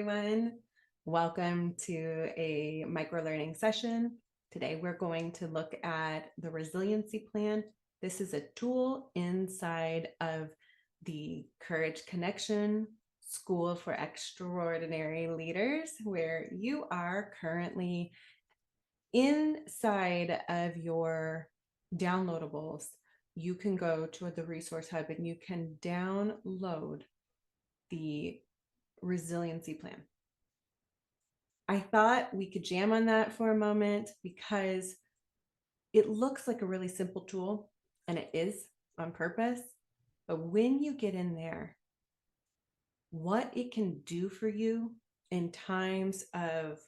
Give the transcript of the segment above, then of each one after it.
everyone. Welcome to a micro learning session. Today, we're going to look at the resiliency plan. This is a tool inside of the Courage Connection School for Extraordinary Leaders, where you are currently inside of your downloadables. You can go to the resource hub and you can download the resiliency plan. I thought we could jam on that for a moment because it looks like a really simple tool, and it is on purpose. But when you get in there, what it can do for you in times of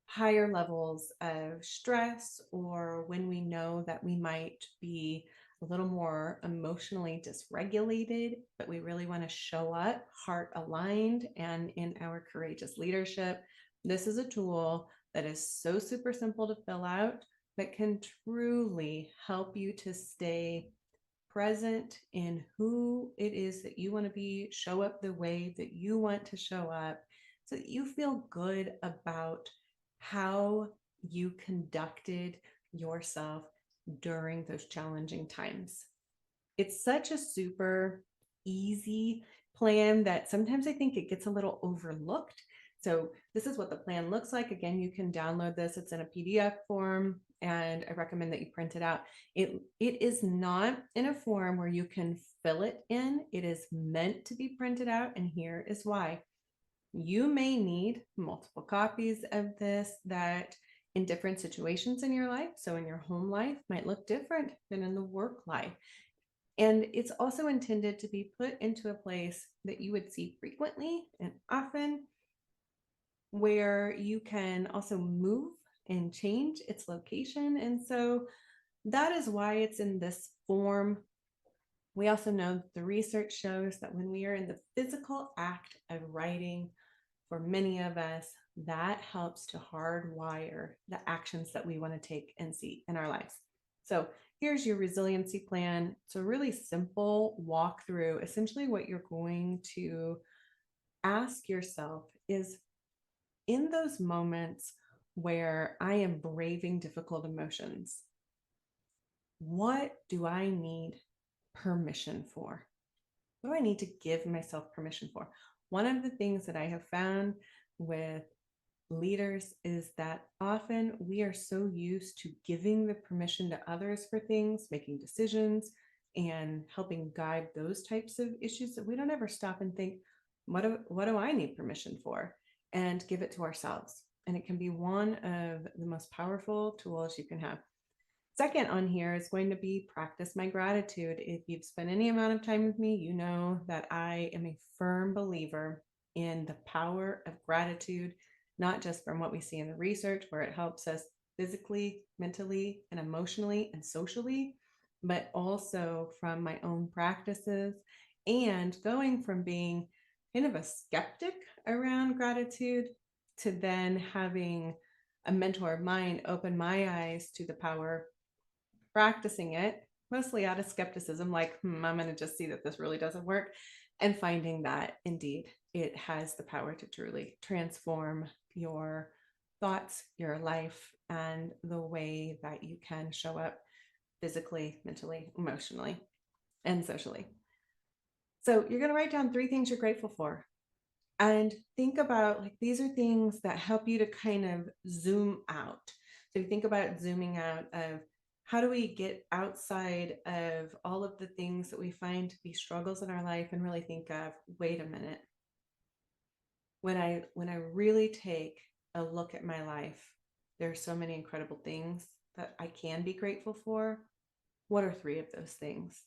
higher levels of stress, or when we know that we might be a little more emotionally dysregulated, but we really want to show up heart aligned and in our courageous leadership. This is a tool that is so super simple to fill out that can truly help you to stay present in who it is that you want to be, show up the way that you want to show up, so that you feel good about how you conducted yourself during those challenging times. It's such a super easy plan that sometimes I think it gets a little overlooked. So this is what the plan looks like. Again, you can download this. It's in a PDF form, and I recommend that you print it out. It is not in a form where you can fill it in. It is meant to be printed out, and here is why. You may need multiple copies of this that in different situations in your life. So in your home life might look different than in the work life. And it's also intended to be put into a place that you would see frequently and often, where you can also move and change its location. And so that is why it's in this form. We also know the research shows that when we are in the physical act of writing, for many of us, that helps to hardwire the actions that we want to take and see in our lives. So here's your resiliency plan. It's a really simple walkthrough. Essentially, what you're going to ask yourself is, in those moments where I am braving difficult emotions, what do I need permission for? What do I need to give myself permission for? One of the things that I have found with leaders is that often we are so used to giving the permission to others for things, making decisions, and helping guide those types of issues, that we don't ever stop and think, what do I need permission for? And give it to ourselves. And it can be one of the most powerful tools you can have. Second on here is going to be practice my gratitude. If you've spent any amount of time with me, you know that I am a firm believer in the power of gratitude, not just from what we see in the research, where it helps us physically, mentally, and emotionally and socially, but also from my own practices, and going from being kind of a skeptic around gratitude to then having a mentor of mine open my eyes to the power, practicing it, mostly out of skepticism, like, I'm going to just see that this really doesn't work, and finding that indeed it has the power to truly transform your thoughts, your life, and the way that you can show up physically, mentally, emotionally, and socially. So you're going to write down 3 things you're grateful for. And think about, like, these are things that help you to kind of zoom out. So you think about zooming out of, how do we get outside of all of the things that we find to be struggles in our life, and really think of, wait a minute, when I really take a look at my life, there are so many incredible things that I can be grateful for. What are 3 of those things?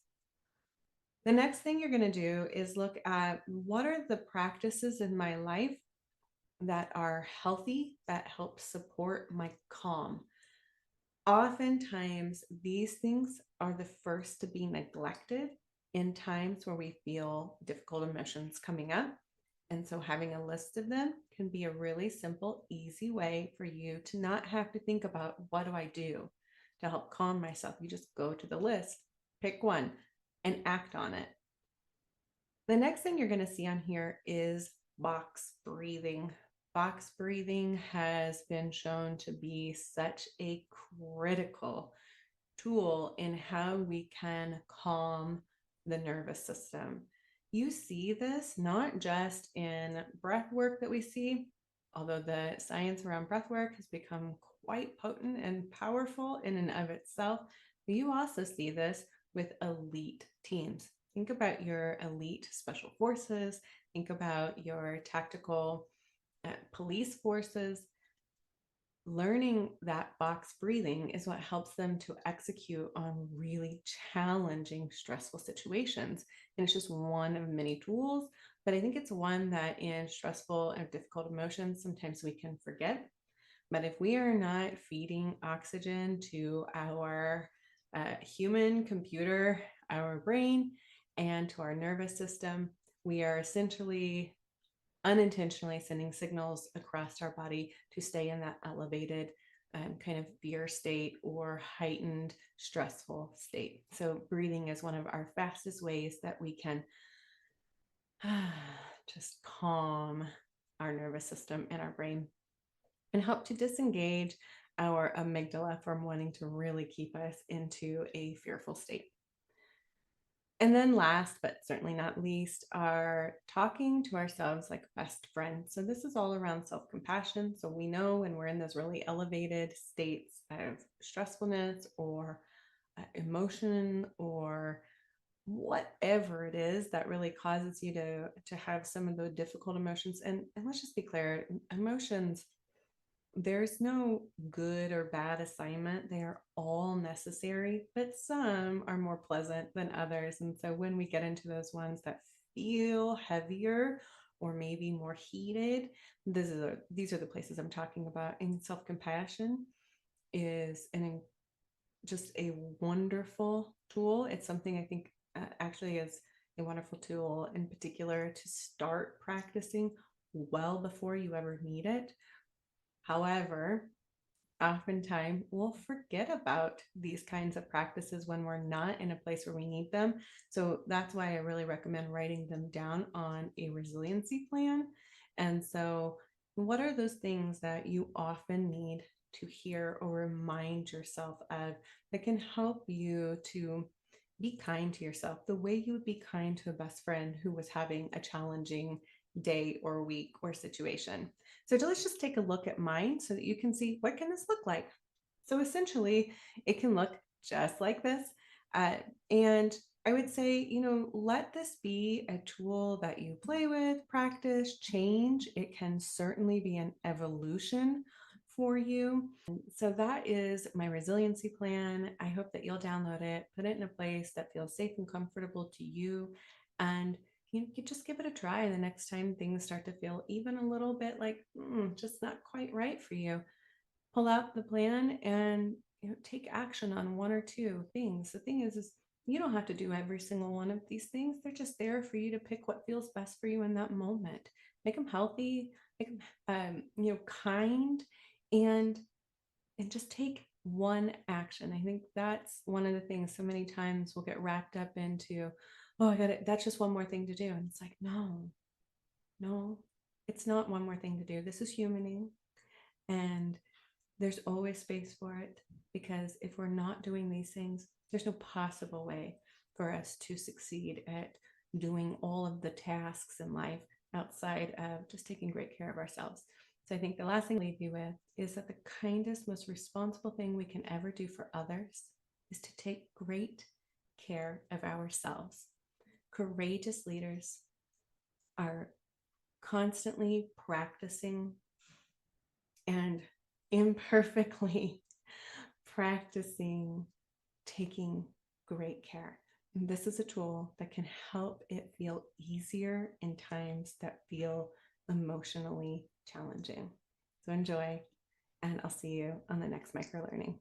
The next thing you're going to do is look at, what are the practices in my life that are healthy, that help support my calm. Oftentimes, these things are the first to be neglected in times where we feel difficult emotions coming up. And so having a list of them can be a really simple, easy way for you to not have to think about, what do I do to help calm myself? You just go to the list, pick one, and act on it. The next thing you're going to see on here is box breathing. Box breathing has been shown to be such a critical tool in how we can calm the nervous system. You see this not just in breath work that we see, although the science around breath work has become quite potent and powerful in and of itself, but you also see this with elite teams. Think about your elite special forces, think about your tactical police forces. Learning that box breathing is what helps them to execute on really challenging, stressful situations. And it's just one of many tools, but I think it's one that in stressful and difficult emotions, sometimes we can forget. But if we are not feeding oxygen to our human computer, our brain, and to our nervous system, we are essentially unintentionally sending signals across our body to stay in that elevated kind of fear state or heightened stressful state. So breathing is one of our fastest ways that we can just calm our nervous system and our brain and help to disengage our amygdala from wanting to really keep us into a fearful state. And then last, but certainly not least, are talking to ourselves like best friends. So this is all around self-compassion. So we know when we're in those really elevated states of stressfulness or emotion or whatever it is that really causes you to have some of the difficult emotions. And let's just be clear, emotions, there's no good or bad assignment. They are all necessary, but some are more pleasant than others. And so when we get into those ones that feel heavier or maybe more heated, these are the places I'm talking about. And self-compassion is just a wonderful tool. It's something I think actually is a wonderful tool in particular to start practicing well before you ever need it. However, oftentimes we'll forget about these kinds of practices when we're not in a place where we need them. So that's why I really recommend writing them down on a resiliency plan. And so, what are those things that you often need to hear or remind yourself of that can help you to be kind to yourself the way you would be kind to a best friend who was having a challenging day or week or situation? So let's just take a look at mine so that you can see what can this look like. So essentially, it can look just like this. Uh, and I would say, let this be a tool that you play with, practice, change. It can certainly be an evolution for you. So that is my resiliency plan. I hope that you'll download it, put it in a place that feels safe and comfortable to you, and you could just give it a try the next time things start to feel even a little bit like just not quite right for you. Pull out the plan and take action on one or two things. The thing is you don't have to do every single one of these things. They're just there for you to pick what feels best for you in that moment. Make them healthy, make them kind, and just take one action. I think that's one of the things so many times we'll get wrapped up into, oh, I got it. That's just one more thing to do. And it's like, no, it's not one more thing to do. This is humaning. And there's always space for it, because if we're not doing these things, there's no possible way for us to succeed at doing all of the tasks in life outside of just taking great care of ourselves. So I think the last thing I'll leave you with is that the kindest, most responsible thing we can ever do for others is to take great care of ourselves. Courageous leaders are constantly practicing and imperfectly practicing taking great care. And this is a tool that can help it feel easier in times that feel emotionally challenging. So enjoy, and I'll see you on the next micro learning.